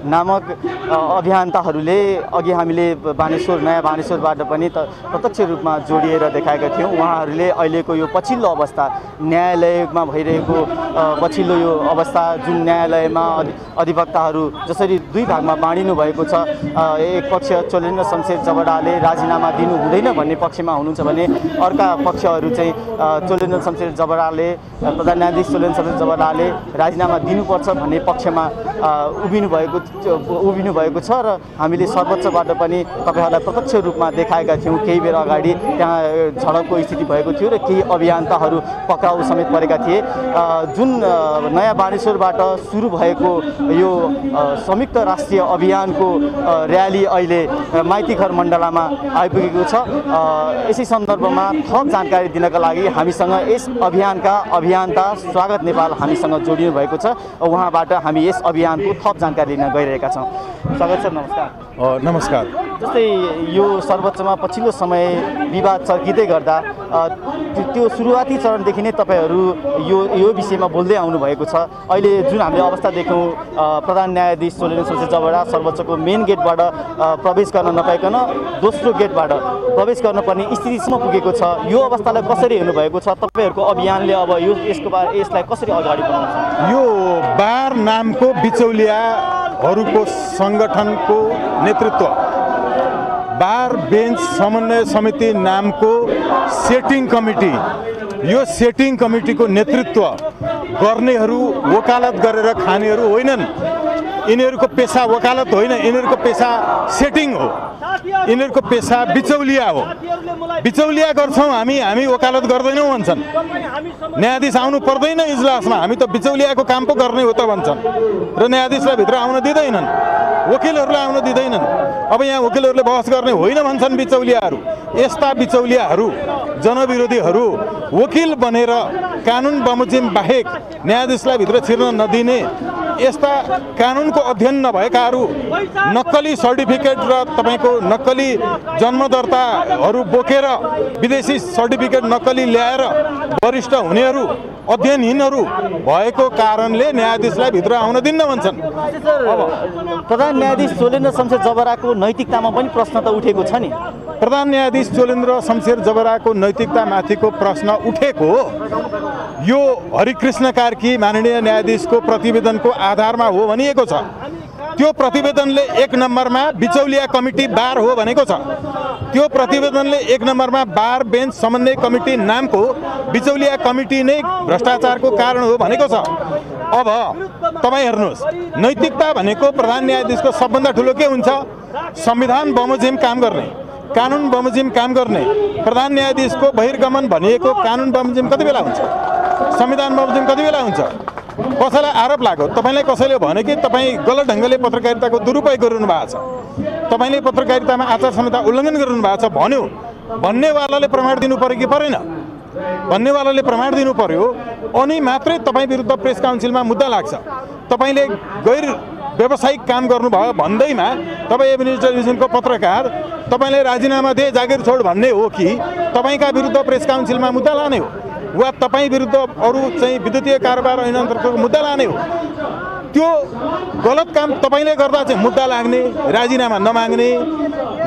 नामक अभियन्ताहरूले अघि हामीले नयाँ बानेश्वरबाट पनि प्रत्यक्ष रूपमा जोडिएर देखाएका थियौँ। उहाँहरूले अहिलेको यो पछिल्लो अवस्था, न्यायालयमा भइरहेको पछिल्लो यो अवस्था, जुन न्यायालयमा अधिवक्ताहरू जसरी दुई भागमा बाँडिनु भएको छ, एक पक्ष चोलेन्द्र शमशेर जबराले राजीनामा दिनु हुँदैन भन्ने पक्षमा हुनुहुन्छ भने अर्का पक्षहरू चाहिँ चोलेन्द्र शमशेर जबराले, प्रधान न्यायाधीश चोलेन्द्र शमशेर जबराले राजीनामा दिनुपर्छ भन्ने पक्षमा उभिनु भएको छ र हामीले सर्वोच्चबाट पनि तपाईहरुलाई प्रत्यक्ष रूपमा देखाएका थियौँ। केही बेर अगाडि त्यहाँ झडपको स्थिति भएको थियो र केही अभियन्ताहरू पक्राउ समेत परेका थिए। जुन नयाँ बानेश्वरबाट सुरु भएको यो संयुक्त राष्ट्रिय अभियानको र्याली अहिले माइतीघर मण्डलामा आइपुगेको छ। यसै सन्दर्भमा थप जानकारी दिनका लागि हामीसँग यस अभियानका अभियन्ता स्वागत नेपाल हामीसँग जोडिनु भएको छ। उहाँबाट हामी यस अभियानको थप जानकारी लिन गइरहेका छौँ। स्वागत छ। नमस्कार। नमस्कार। जस्तै यो सर्वोच्चमा पछिल्लो समय विवाद चर्किँदै गर्दा त्यो सुरुवाती चरणदेखि नै तपाईहरू यो विषयमा बोल्दै आउनु भएको छ। अहिले जुन हामीले अवस्था देख्यौँ, प्रधान न्यायाधीश चोलेन्द्र शमशेर जबरा सर्वोच्चको मेन गेटबाट प्रवेश गर्न नपाइकन दोस्रो गेटबाट प्रवेश गर्नुपर्ने स्थितिसम्म पुगेको छ। यो अवस्थालाई कसरी हेर्नुभएको छ? तपाईँहरूको अभियानले अब यसलाई कसरी अगाडि बढाउँछ? यो बार नामको बिचौलियाहरूको सङ्गठनको नेतृत्व, बार बेन्च समन्वय समिति नामको सेटिङ कमिटी, यो सेटिङ कमिटीको नेतृत्व गर्नेहरू वकालत गरेर खानेहरू होइनन्। यिनीहरूको पेसा वकालत होइन, यिनीहरूको पेसा सेटिङ हो, यिनीहरूको पेसा बिचौलिया हो। बिचौलिया गर्छौँ हामी वकालत गर्दैनौँ भन्छन्। न्यायाधीश आउनु पर्दैन इजलासमा, हामी त बिचौलियाको काम पो गर्ने हो त भन्छन् र न्यायाधीशलाई भित्र आउन दिँदैनन्, वकिलहरूलाई आउन दिँदैनन्। अब यहाँ वकिलहरूले बहस गर्ने होइन भन्छन् बिचौलियाहरू। यस्ता बिचौलियाहरू, जनविरोधीहरू वकिल बनेर कानुन बमोजिम बाहेक न्यायाधीशलाई भित्र छिर्न नदिने, यस्ता कानुनको अध्ययन नभएकाहरू, नक्कली सर्टिफिकेट र तपाईँको नक्कली जन्मदर्ताहरू बोकेर विदेशी सर्टिफिकेट नक्कली ल्याएर वरिष्ठ हुनेहरू, अध्ययनहीनहरू भएको कारणले न्यायाधीशलाई भित्र आउन दिन्न भन्छन्। अब प्रधान न्यायाधीश चोलेन्द्र शमशेर जबराको नैतिकतामा पनि प्रश्न त उठेको छ नि। प्रधान न्यायाधीश चोलेन्द्र शमशेर जबराको नैतिकतामाथिको प्रश्न उठेको यो हरिकृष्ण कार्की माननीय न्यायाधीशको प्रतिवेदनको आधारमा हो भनिएको छ। त्यो प्रतिवेदनले 1 नम्बरमा बिचौलिया कमिटी बार हो भनेको छ। त्यो प्रतिवेदनले 1 नम्बरमा बार बेन्च समन्वय कमिटी नामको बिचौलिया कमिटी नै भ्रष्टाचारको कारण हो भनेको छ। अब तपाईँ हेर्नुहोस्, नैतिकता भनेको प्रधान न्यायाधीशको सबभन्दा ठुलो के हुन्छ? संविधान बमोजिम काम गर्ने, कानुन बमोजिम काम गर्ने। प्रधान न्यायाधीशको बहिर्गमन भनिएको कानुन बमोजिम कति बेला हुन्छ? संविधान बमोजिम कति बेला हुन्छ? कसैलाई आरोप लाग्यो, तपाईँलाई कसैले भने कि तपाईँ गलत ढङ्गले पत्रकारिताको दुरुपयोग गरिरहनु भएको छ, तपाईँले पत्रकारितामा आचार संहिता उल्लङ्घन गरिरहनु भएको छ भन्यो, भन्नेवालाले प्रमाण दिनु पर्यो कि परेन? भन्नेवालाले प्रमाण दिनु पर्यो, अनि मात्रै तपाईँ विरुद्ध प्रेस काउन्सिलमा मुद्दा लाग्छ। तपाईँले गैर व्यावसायिक काम गर्नुभयो भन्दैमा तपाईँ एभिडेन्स टेलिभिजनको पत्रकार, तपाईँले राजीनामा दे जागिर छोड भन्ने हो कि तपाईँका विरुद्ध प्रेस काउन्सिलमा मुद्दा लाने हो? वा तपाईँ विरुद्ध अरू चाहिँ विद्युतीय कारोबार ऐन अन्तर्गतको मुद्दा लाने हो। त्यो गलत काम तपाईँले गर्दा चाहिँ मुद्दा लाग्ने, राजीनामा नमाग्ने,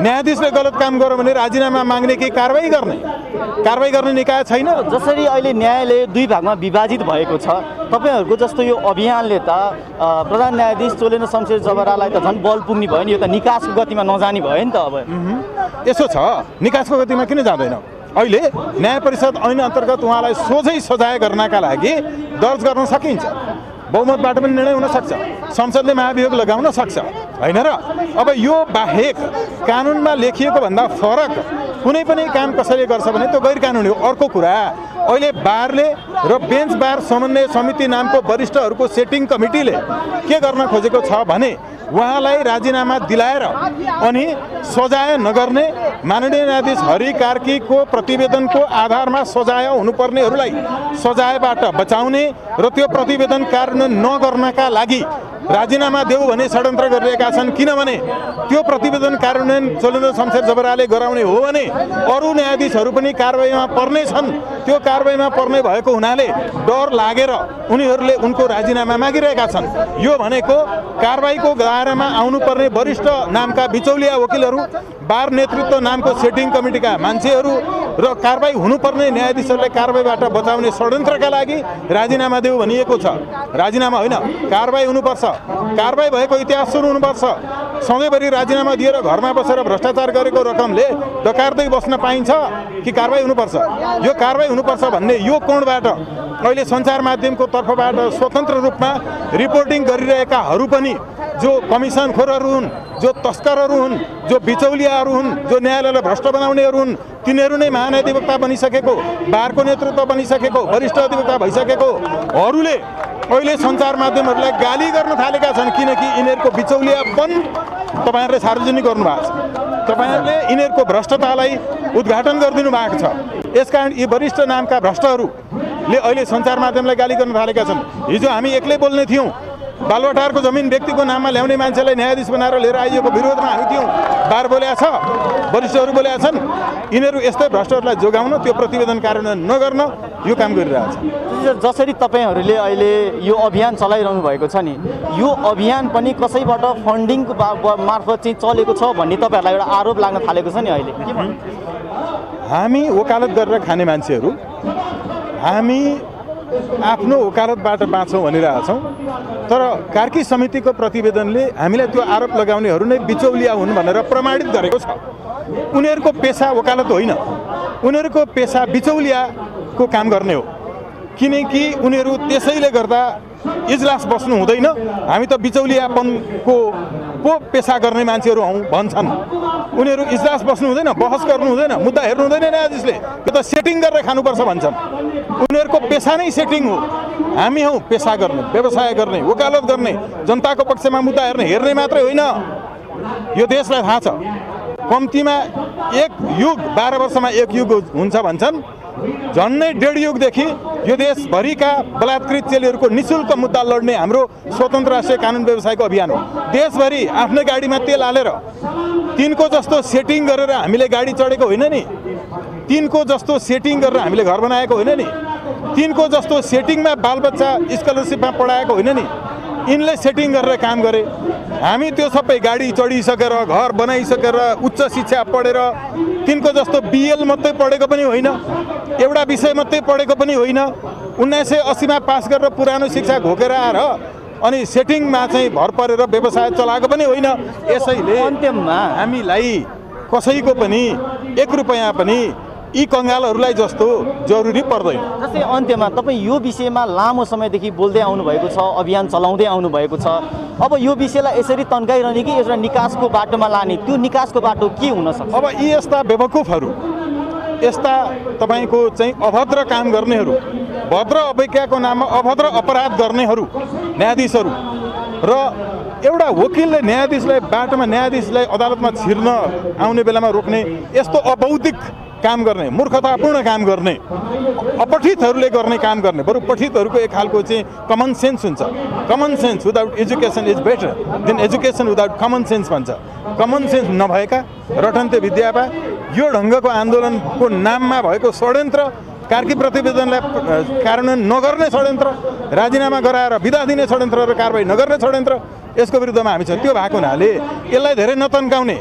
न्यायाधीशले गलत काम गर्यो भने राजीनामा माग्ने कि कारबाही गर्ने निकाय छैन। जसरी अहिले न्यायालय दुई भागमा विभाजित भएको छ, तपाईँहरूको जस्तो यो अभियानले त प्रधान न्यायाधीश चोलेन्द्र शमशेर जबरालाई त झन् बल पुग्ने भयो नि, यो त निकासको गतिमा नजाने भयो नि त। अब यसो छ, निकासको गतिमा किन जाँदैन? अहिले न्याय परिषद ऐन अन्तर्गत उहाँलाई सोझै सजाय गर्नका लागि दर्ज गर्न सकिन्छ, बहुमतबाट पनि निर्णय हुन सक्छ, संसदले महाभियोग लगाउन सक्छ, होइन र? अब यो बाहेक कानुनमा लेखिएको भन्दा फरक कुनै पनि काम कसैले गर्छ भने त्यो गैर कानुनी हो। अर्को कुरा, अहिले बारले र बेन्च बार समन्वय समिति नामको वरिष्ठहरूको सेटिङ कमिटीले के गर्न खोजेको छ भने उहाँलाई राजीनामा दिलाएर अनि सजाय नगर्ने, माननीय न्यायाधीश हरि कार्कीको प्रतिवेदनको आधारमा सजाय हुनुपर्नेहरूलाई सजायबाट बचाउने र त्यो प्रतिवेदन कार्यान्वयन नगर्नका लागि राजीनामा देऊ भने षड्यन्त्र गरिरहेका छन्। किनभने त्यो प्रतिवेदन कार्यान्वयन चोलेन्द्र शमशेर जबराले गराउने हो भने अरू न्यायाधीशहरू पनि कारबाहीमा पर्ने छन्। त्यो कारबाहीमा पर्ने भएको हुनाले डर लागेर उनीहरूले उनको राजीनामा मागिरहेका छन्। यो भनेको कारबाहीको दायरामा आउनुपर्ने वरिष्ठ नामका बिचौलिया वकिलहरू, बार नेतृत्व नामको सेटिङ कमिटीका मान्छेहरू र कारबाही हुनुपर्ने न्यायाधीशहरूलाई कारबाहीबाट बचाउने षड्यन्त्रका लागि राजीनामा देऊ भनिएको छ। राजीनामा होइन, कारबाही हुनुपर्छ। कारबाही भएको इतिहास सुरु हुनुपर्छ। सधैँभरि राजीनामा दिएर घरमा बसेर भ्रष्टाचार गरेको रकमले डकार्दै बस्न पाइन्छ कि कारबाही हुनुपर्छ? यो कारबाही हुनुपर्छ भन्ने यो कोणबाट अहिले सञ्चार माध्यमको तर्फबाट स्वतन्त्र रूपमा रिपोर्टिङ गरिरहेकाहरू पनि जो कमिसनखोरहरू हुन्, जो तस्करहरू हुन्, जो बिचौलियाहरू हुन्, जो न्यायालयलाई भ्रष्ट बनाउनेहरू हुन्, तिनीहरू नै महाधिवक्ता बनिसकेको, बारको नेतृत्व बनिसकेको, वरिष्ठ अधिवक्ता भइसकेकोहरूले अहिले सञ्चार माध्यमहरूलाई गाली गर्न थालेका छन्। किनकि यिनीहरूको बिचौलियापन तपाईँहरूले सार्वजनिक गर्नुभएको छ, तपाईँहरूले यिनीहरूको भ्रष्टतालाई उद्घाटन गरिदिनु भएको छ। यसकारण यी वरिष्ठ नामका भ्रष्टहरूले अहिले सञ्चार माध्यमलाई गाली गर्न थालेका छन्। हिजो हामी एक्लै बोल्ने थियौँ, बालुवाटारको जमिन व्यक्तिको नाममा ल्याउने मान्छेलाई न्यायाधीश बनाएर लिएर आइएको विरोधमा हामी थियौँ। बार बोलेका छ, वरिष्ठहरू बोलेका छन्। यिनीहरू यस्तै भ्रष्टहरूलाई जोगाउन, त्यो प्रतिवेदन कार्यान्वयन नगर्न यो काम गरिरहेछ। जसरी तपाईँहरूले अहिले यो अभियान चलाइरहनु भएको छ नि, यो अभियान पनि कसैबाट फन्डिङको मार्फत चाहिँ चलेको छ भन्ने तपाईँहरूलाई एउटा आरोप लाग्न थालेको छ नि अहिले। के भन्नु? हामी वकालत गरेर खाने मान्छेहरू, हामी आफ्नो वकालतबाट बाँच्छौँ भनिरहेछौँ, तर कार्की समितिको प्रतिवेदनले हामीलाई त्यो आरोप लगाउनेहरू नै बिचौलिया हुन् भनेर प्रमाणित गरेको छ। उनीहरूको पेसा वकालत होइन, उनीहरूको पेसा बिचौलियाको काम गर्ने हो। किनकि उनीहरू त्यसैले गर्दा इजलास बस्नु हुँदैन। हामी त बिचौलियापनको पो पेसा गर्ने मान्छेहरू हौँ भन्छन्। उनीहरू इजलास बस्नु हुँदैन, बहस गर्नु हुँदैन, मुद्दा हेर्नु हुँदैन न्यायाधीशले, यो त सेटिङ गरेर खानुपर्छ भन्छन्। उनीहरूको पेसा नै सेटिङ हो। हामी हौँ पेसा गर्ने, व्यवसाय गर्ने, वकालत गर्ने, जनताको पक्षमा मुद्दा हेर्ने मात्रै होइन। यो देशलाई थाहा छ, कम्तीमा एक युग 12 वर्षमा एक युग हुन्छ भन्छन्। झन्डै 1.5 युगदेखि यो देशभरिका बलात्कृत चेलीहरूको निःशुल्क मुद्दा लड्ने हाम्रो स्वतन्त्र राष्ट्रिय कानुन व्यवसायको अभियान हो। देशभरि आफ्नै गाडीमा तेल हालेर तिनको जस्तो सेटिङ गरेर हामीले गाडी चढेको होइन नि, तिनको जस्तो सेटिङ गरेर हामीले घर बनाएको होइन नि, तिनको जस्तो सेटिङमा बालबच्चा स्कलरसिपमा पढाएको होइन नि। यिनले सेटिङ गरेर काम गरे। हामी त्यो सबै गाडी चढिसकेर, घर बनाइसकेर, उच्च शिक्षा पढेर, तिनको जस्तो BL मात्रै पढेको पनि होइन, एउटा विषय मात्रै पढेको पनि होइन, 1980मा पास गरेर पुरानो शिक्षा घोकेर आएर अनि सेटिङमा चाहिँ भर परेर व्यवसाय चलाएको पनि होइन। यसैले अन्त्यमा हामीलाई कसैको पनि 1 रुपैयाँ पनि यी कङ्गालहरूलाई जस्तो जरुरी पर्दैन। जस्तै अन्त्यमा तपाईँ यो विषयमा लामो समयदेखि बोल्दै आउनुभएको छ, अभियान चलाउँदै आउनुभएको छ। अब यो विषयलाई यसरी तन्काइरहने कि एउटा निकासको बाटोमा लाने, त्यो निकासको बाटो के हुनसक्छ? अब यी यस्ता बेवकुफहरू, यस्ता तपाईँको चाहिँ अभद्र काम गर्नेहरू, भद्र अवज्ञाको नाममा अभद्र अपराध गर्नेहरू, न्यायाधीशहरू र एउटा वकिलले न्यायाधीशलाई बाटोमा, न्यायाधीशलाई अदालतमा छिर्न आउने बेलामा रोक्ने, यस्तो अबौद्धिक काम गर्ने, मूर्खतापूर्ण काम गर्ने, अपठितहरूले गर्ने काम गर्ने, बरु पठितहरूको एक खालको चाहिँ कमन सेन्स हुन्छ। Common sense without education is better than education without common sense भन्छ। कमन सेन्स नभएका, रटन्ते विद्यापा, यो ढङ्गको आन्दोलनको नाममा भएको षड्यन्त्र कार्की प्रतिवेदनलाई कार्यान्वयन नगर्ने षड्यन्त्र, राजीनामा गराएर बिदा दिने षड्यन्त्र र कारबाही नगर्ने षड्यन्त्र, यसको विरुद्धमा हामी छौँ। त्यो भएको हुनाले यसलाई धेरै नतन्काउने,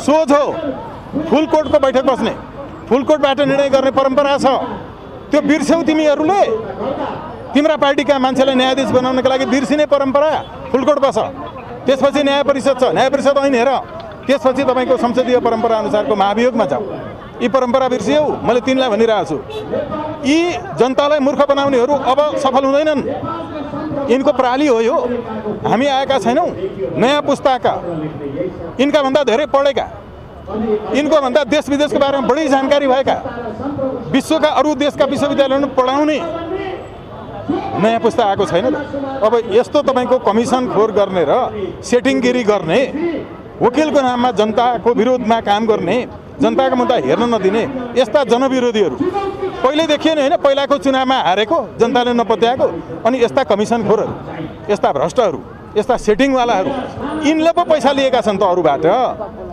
सोझो फुलकोटको बैठक बस्ने, फुलकोटबाट निर्णय गर्ने परम्परा छ। त्यो बिर्स्यौ तिमीहरूले। तिम्रा पार्टीका मान्छेलाई न्यायाधीश बनाउनका लागि बिर्सिने परम्परा, फुलकोट बस। त्यसपछि न्याय परिषद छ, न्याय परिषद ऐन हेर। त्यसपछि तपाईँको संसदीय परम्परा अनुसारको महाभियोगमा जाऊ। यी परम्परा बिर्सियौ। मैले तिमीलाई भनिरहेको छु, यी जनतालाई मूर्ख बनाउनेहरू अब सफल हुँदैनन्। यिनको प्रणाली हो यो। हामी आएका छैनौँ नयाँ पुस्ताका, यिनका भन्दा धेरै पढेका, यिनको भन्दा देश विदेशको बारेमा बढी जानकारी भएका, विश्वका अरू देशका विश्वविद्यालयमा पढाउने नयाँ पुस्ता आएको छैन। अब यस्तो तपाईँको कमिसन खोर गर्ने र सेटिङगिरी गर्ने, वकिलको नाममा जनताको विरोधमा काम गर्ने, जनताको मुद्दा हेर्न नदिने यस्ता जनविरोधीहरू पहिले देखिएन होइन? पहिलाको चुनावमा हारेको जनताले नपत्याएको, अनि यस्ता कमिसन खोरहरू, यस्ता भ्रष्टहरू, यस्ता सेटिङवालाहरू, यिनले पो पैसा लिएका छन् त अरूबाट,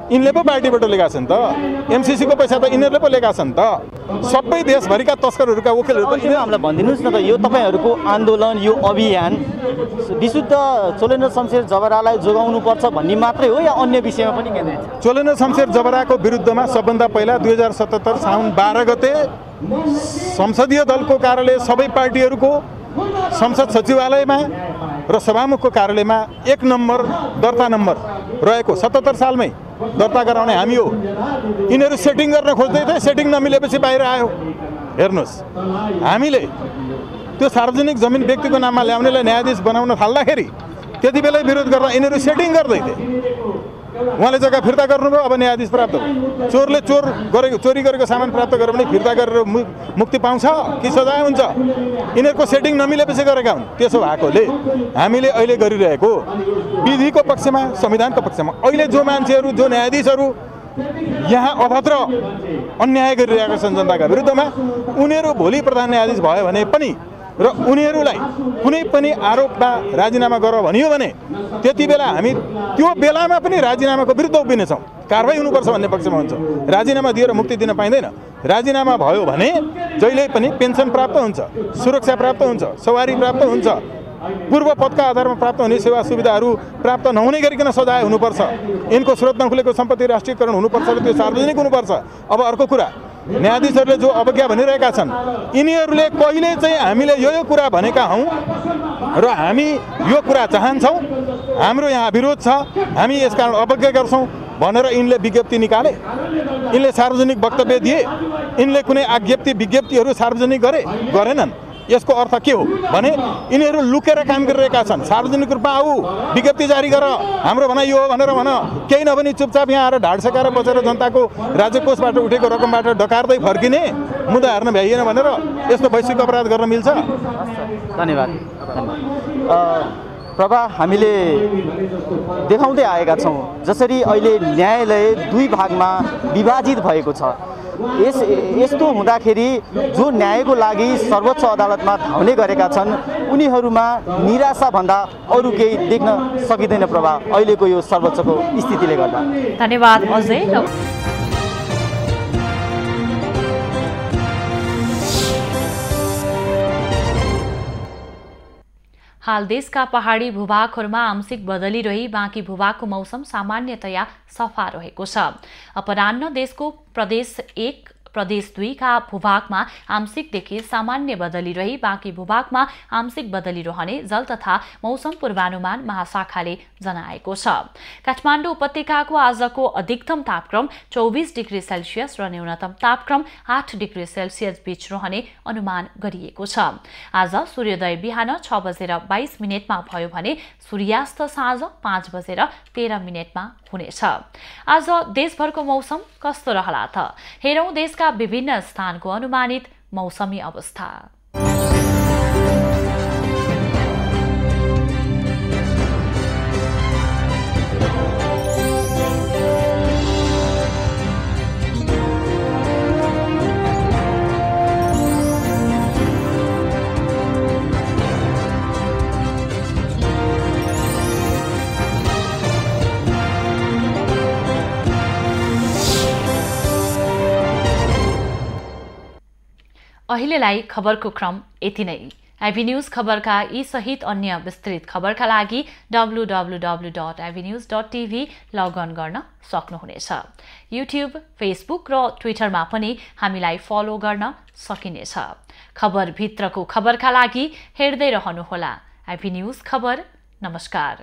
यिनले पो पार्टीबाट लिएका छन् त, एमसिसीको पैसा त यिनीहरूले पो लिएका छन् त। सबै देशभरिका तस्करहरूका वकिलहरू त हामीलाई भनिदिनुहोस् न त, यो तपाईँहरूको आन्दोलन, यो अभियान विशुद्ध चोलेन्द्र शमशेर जबरालाई जोगाउनुपर्छ भन्ने मात्रै हो या अन्य विषयमा पनि केन्द्रित छ? चोलेन्द्र शमशेर जबराको विरुद्धमा सबभन्दा पहिला 2077 साउन 12 गते संसदीय दलको कार्यालय सबै पार्टीहरूको संसद सचिवालयमा र सभामुखको कार्यालयमा 1 नम्बर दर्ता नम्बर रहेको 77 सालमै दर्ता गराउने हामी हो। यिनीहरू सेटिङ गर्न खोज्दै थिए, सेटिङ नमिलेपछि बाहिर आयो। हेर्नुहोस्, हामीले त्यो सार्वजनिक जमिन व्यक्तिको नाममा ल्याउनेलाई न्यायाधीश बनाउन थाल्दाखेरि त्यति बेलै विरोध गर्दा यिनीहरू सेटिङ गर्दै थिए। उहाँले जग्गा फिर्ता गर्नुभयो, अब न्यायाधीश प्राप्त भयो। चोरले चोरी गरेको सामान प्राप्त गर्यो भने फिर्ता गरेर मुक्ति पाउँछ कि सजाय हुन्छ? यिनीहरूको सेटिङ नमिलेपछि गरेका हुन्। त्यसो भएकोले हामीले अहिले गरिरहेको विधिको पक्षमा, संविधानको पक्षमा, अहिले जो मान्छेहरू, जो न्यायाधीशहरू यहाँ अभद्र अन्याय गरिरहेका छन् जनताका विरुद्धमा, उनीहरू भोलि प्रधान न्यायाधीश भयो भने पनि र उनीहरूलाई कुनै पनि आरोपमा राजीनामा गर भनियो भने त्यति बेला हामी त्यो बेलामा पनि राजीनामाको विरुद्ध उभिनेछौँ। कारबाही हुनुपर्छ भन्ने पक्षमा हुन्छौँ। राजीनामा दिएर मुक्ति दिन पाइँदैन। राजीनामा भयो भने जहिले पनि पेन्सन प्राप्त हुन्छ, सुरक्षा प्राप्त हुन्छ, सवारी प्राप्त हुन्छ, पूर्व पदका आधारमा प्राप्त हुने सेवा सुविधाहरू प्राप्त नहुने गरिकन सजाय हुनुपर्छ। यिनको स्रोत नखुलेको सम्पत्ति राष्ट्रियकरण हुनुपर्छ र त्यो सार्वजनिक हुनुपर्छ। अब अर्को कुरा, न्यायाधीशहरूले जो अवज्ञा भनिरहेका छन्, यिनीहरूले कहिले चाहिँ हामीले यो कुरा भनेका हौँ र हामी यो कुरा चाहन्छौँ, हाम्रो यहाँ विरोध छ, हामी यसकारण अवज्ञा गर्छौँ भनेर यिनले विज्ञप्ति निकाले, यिनले सार्वजनिक वक्तव्य दिए, यिनले कुनै विज्ञप्तिहरू सार्वजनिक गरेनन्। यसको अर्थ के हो भने यिनीहरू लुकेर काम गरिरहेका छन्। सार्वजनिक रूपमा आऊ, विज्ञप्ति जारी गर, हाम्रो भनाइ यो हो भनेर भन। केही नभनी चुपचाप यहाँ आएर ढाड सकाएर बसेर जनताको राजकोषबाट उठेको रकमबाट डकार्दै फर्किने, मुद्दा हेर्न भ्याइएन भनेर यस्तो वैश्विक अपराध गर्न मिल्छ? धन्यवाद। प्रभा, हामीले देखाउँदै आएका छौँ जसरी अहिले न्यायालय दुई भागमा विभाजित भएको छ। यस्तो हुँदाखेरि जो न्यायको लागि सर्वोच्च अदालतमा धाउने गरेका छन् उनीहरूमा निराशाभन्दा अरू केही देख्न सकिँदैन प्रभा, अहिलेको यो सर्वोच्चको स्थितिले गर्दा। धन्यवाद अजय। हाल देशका पहाडी भूभागहरूमा आंशिक बदली रही बाँकी भूभागको मौसम सामान्यतया सफा रहेको छ। अपराह्न देशको प्रदेश 1 प्रदेश 2 का भूभागमा आंशिकदेखि सामान्य बदली रही बाँकी भूभागमा आंशिक बदली रहने जल तथा मौसम पूर्वानुमान महाशाखाले जनाएको छ। काठमाडौँ उपत्यकाको आजको अधिकतम तापक्रम 24 डिग्री सेल्सियस र न्यूनतम तापक्रम 8 डिग्री सेल्सियस बीच रहने अनुमान गरिएको छ। आज सूर्योदय बिहान 6:22 भयो भने सूर्यास्त साँझ 5:13 हुनेछ। आज देशभरको मौसम कस्तो रहला त? हेरौं देशका विभिन्न स्थानको अनुमानित मौसमी अवस्था। अहिलेलाई खबरको क्रम यति नै। आइबी न्यूज खबरका यी सहित अन्य विस्तृत खबरका लागि www.ibnews.tv लगअन गर्न सक्नुहुनेछ। युट्युब, फेसबुक र ट्विटरमा पनि हामीलाई फलो गर्न सकिनेछ। खबरभित्रको खबरका लागि हेर्दै रहनुहोला आइबी न्यूज खबर। नमस्कार।